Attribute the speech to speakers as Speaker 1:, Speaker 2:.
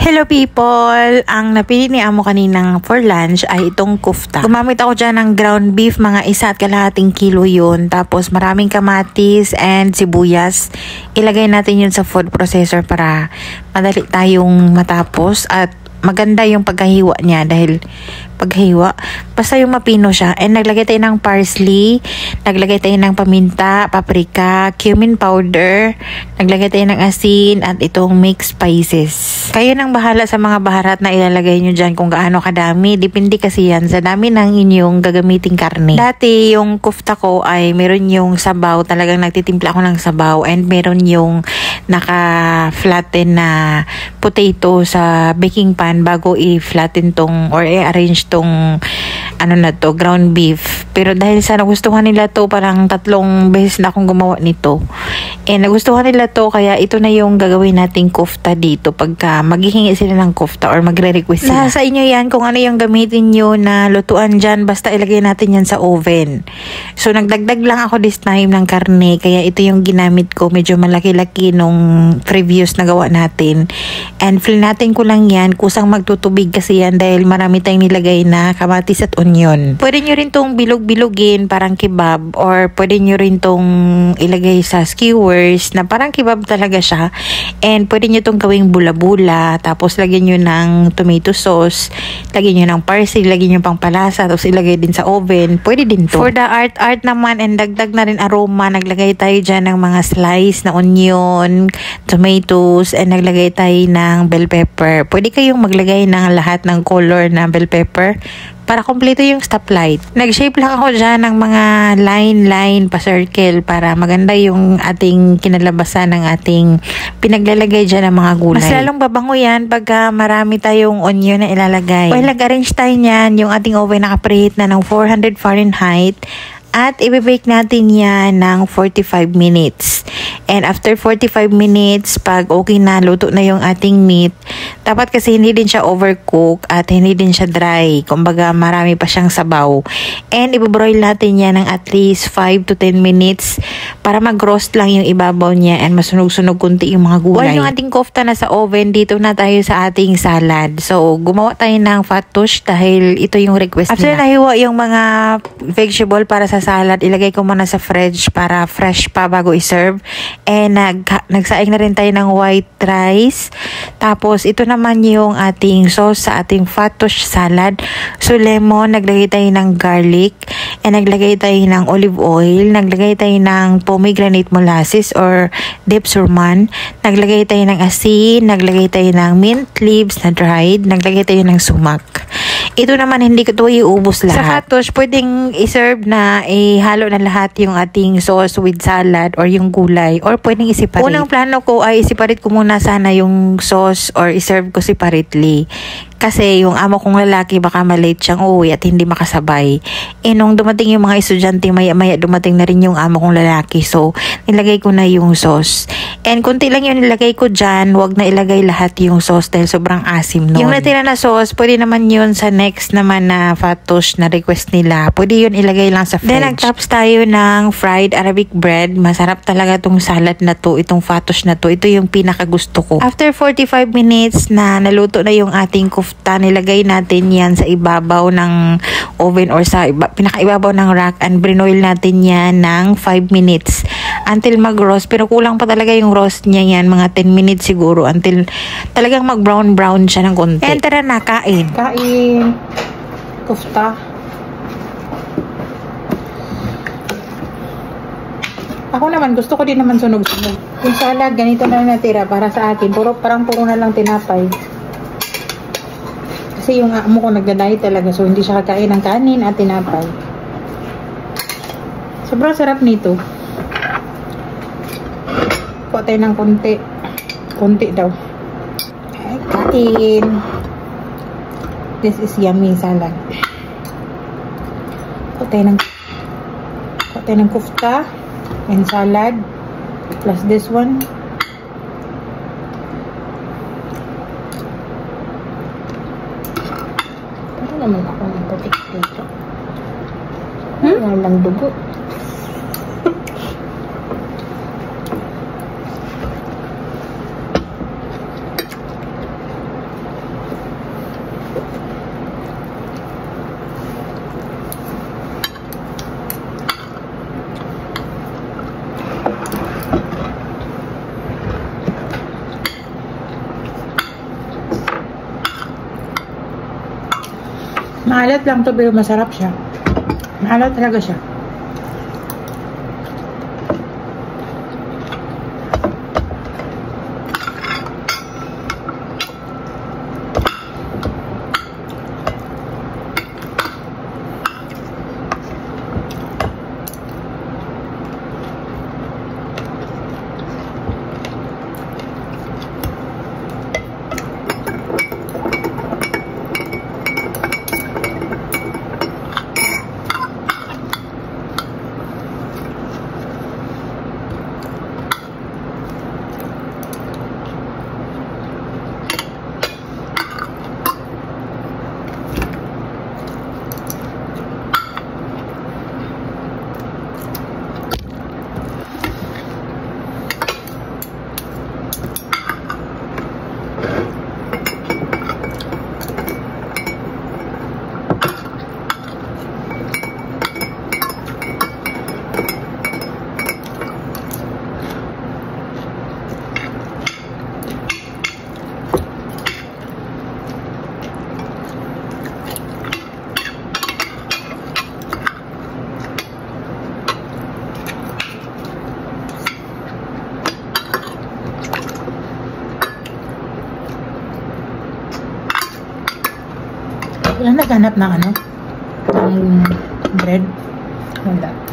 Speaker 1: Hello people! Ang napili ni Amo kaninang for lunch ay itong kufta. Gumamit ako dyan ng ground beef, mga 1.5 kilo yun. Tapos maraming kamatis and sibuyas. Ilagay natin yun sa food processor para madali tayong matapos at maganda yung pagkahiwa niya dahil paghiwa, basta yung mapino siya. And naglagay tayo ng parsley, naglagay tayo ng paminta, paprika, cumin powder, naglagay tayo ng asin at itong mixed spices. Kayo nang bahala sa mga baharat na ilalagay nyo dyan kung gaano kadami. Depende kasi yan sa dami ng inyong gagamiting karne. Dati yung kufta ko ay meron yung sabaw, talagang nagtitimpla ako ng sabaw, and meron yung naka-flatten na potato sa baking pan bago i-flatten tong or i-arrange tong ground beef. Pero dahil sa nagustuhan nila to, parang 3 beses na akong gumawa nito. Nagustuhan nila to, kaya ito na yung gagawin nating kufta dito pagka maghihingi sila ng kufta or magre-request sila. Sa inyo yan kung ano yung gamitin nyo na lutuan dyan, basta ilagay natin yan sa oven. So nagdagdag lang ako this time ng karne, kaya ito yung ginamit ko. Medyo malaki-laki nung previous na gawa natin. And fill natin ko lang yan, kusang magtutubig kasi yan dahil marami tayong nilagay na kamatis at onion. Pwede nyo rin tong bilog-bilogin parang kebab, or pwede nyo rin tong ilagay sa skewers na parang kebab talaga siya. And pwede nyo tong gawing bula-bula, tapos lagyan nyo ng tomato sauce, lagyan nyo ng parsley, lagyan nyo pang palasa, tapos ilagay din sa oven. Pwede din to. For the art naman and dagdag na rin aroma, naglagay tayo dyan ng mga slice na onion, tomatoes, and naglagay tayo ng bell pepper. Pwede kayong maglagay ng lahat ng color na bell pepper para kompleto yung stoplight. Nag-shape lang ako dyan ng mga line pa circle para maganda yung ating kinalabasan ng ating pinaglalagay dyan ng mga gulay. Mas lalong babango yan pagka marami tayong onion na ilalagay. Well, nag-arrange tayo niyan. Yung ating oven naka-preheat na ng 400 Fahrenheit at i-bake natin yan ng 45 minutes. And after 45 minutes, pag okay na, luto na yung ating meat, dapat kasi hindi din siya overcook at hindi din siya dry. Kumbaga, marami pa siyang sabaw. And ibabroil natin yan ng at least 5 to 10 minutes para mag-roast lang yung ibabaw niya and masunog-sunog kunti yung mga gulay. While yung ating kofta na sa oven, dito na tayo sa ating salad. So, gumawa tayo ng fatush dahil ito yung request nila. After nahiwa yung mga vegetable para sa salad, ilagay ko muna sa fridge para fresh pa bago i-serve. And nagsaing na rin tayo ng white rice. Tapos ito naman yung ating sauce sa ating fatush salad. So lemon, naglagay tayo ng garlic, and naglagay tayo ng olive oil, naglagay tayo ng pomegranate molasses or dipsurman, naglagay tayo ng asin, naglagay tayo ng mint leaves na dried, naglagay tayo ng sumak. Ito naman hindi ko ito iubos lahat. Sa fatush, pwedeng i-serve na ihalo na lahat yung ating sauce with salad or yung gulay, or pwedeng i-separate. Unang plano ko ay i-separate ko muna sana yung sauce or i-serve ko separately. Kasi yung amo kong lalaki baka malate siyang uuwi at hindi makasabay. Nung dumating yung mga estudyante, maya-maya dumating na rin yung amo kong lalaki. So, nilagay ko na yung sauce. And kunti lang yung nilagay ko dyan. Huwag na ilagay lahat yung sauce dahil sobrang asim nun. Yung natira na sauce, pwede naman yun sa next naman na fatush na request nila. Pwede yun ilagay lang sa fridge. Then, nag-tops tayo ng fried Arabic bread. Masarap talaga tong salad na to, itong fatush na to. Ito yung pinakagusto ko. After 45 minutes na naluto na yung ating kufta, nilagay natin yan sa ibabaw ng oven or sa pinakaibabaw ng rack, and brinoil natin yan ng 5 minutes until mag-roast. Pero kulang pa talaga yung roast niya yan, mga 10 minutes siguro, until talagang mag-brown siya ng konti. And tara na, kain. Kain. Kufta. Ako naman, gusto ko din naman sunog-sunog. Yung salad, ganito na natira para sa akin. Parang puro na lang tinapay. Kasi yung amo ko nagda-diet talaga, so hindi siya kakain ng kanin at tinapay. Sobrang sarap nito. Kuha tayo ng konti. Konti daw. Okay, kain. This is yummy salad. Kuha tayo ng kufta and salad plus this one. Naman ako ng putik dito. Walang dugo.
Speaker 2: Maalat lang to pero masarap siya. Maalat talaga siya. Wala naghanap ng ano? Ng bread? Wala.